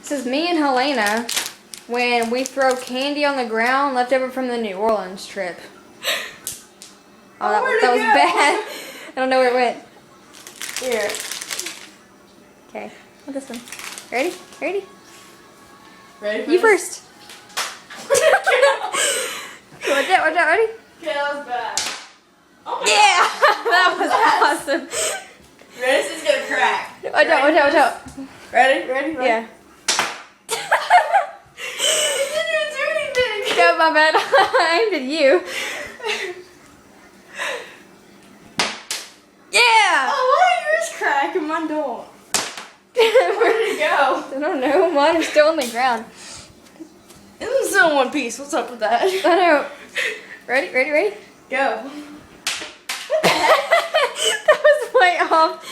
This is me and Helena when we throw candy on the ground left over from the New Orleans trip. Oh, that was bad. I don't know where it went. Here. Okay, what this one? Ready? Ready? Ready for You this? first. Watch out, ready? Okay, that was bad. Oh my Yeah! That was awesome. Ready? This is gonna crack. Watch out. Ready? Yeah. You didn't even do anything. Go, my bad. I aimed at you. Yeah! Oh, why yours crack and mine don't? Where did it go? I don't know. Mine is still on the ground. It was still in one piece. What's up with that? I know. Ready? Go. That was way off.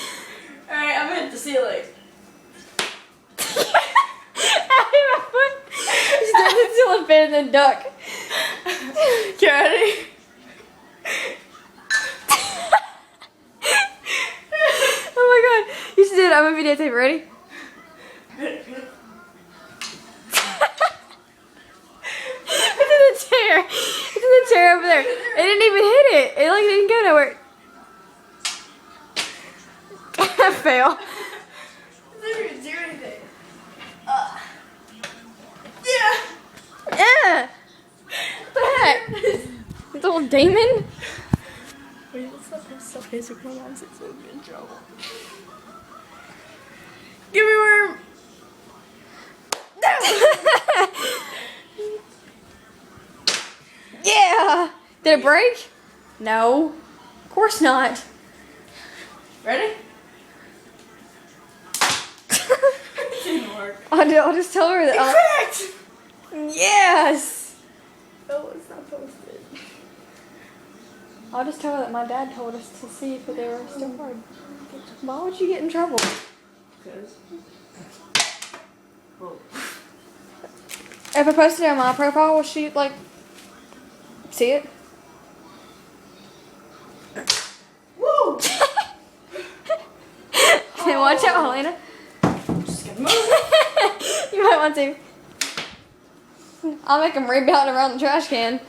Alright, I'm gonna hit the ceiling. I hit my foot. Just did the ceiling fan and then duck. Okay, ready? Oh my god. You should do it. I'm a videotape. Ready? It's in the chair. It's in the chair over there. It didn't even hit it. It like didn't go nowhere. Fail. It didn't even do anything. Yeah. Yeah. What the heck? Little demon. Wait, let's not have stuff face with my mom since we'll be in trouble. Give me worm. Yeah. Did it break? No. Of course not. Ready? It didn't work. I'll just tell her that. It cracked. Yes. Oh, it's not posted. I'll just tell her that my dad told us to see if they were still hard. Why would you get in trouble? Because. Whoa. If I post it on my profile, will she like see it? Woo! Hey, watch out, Helena. Just gonna move. You might want to. I'll make them rebound around the trash can.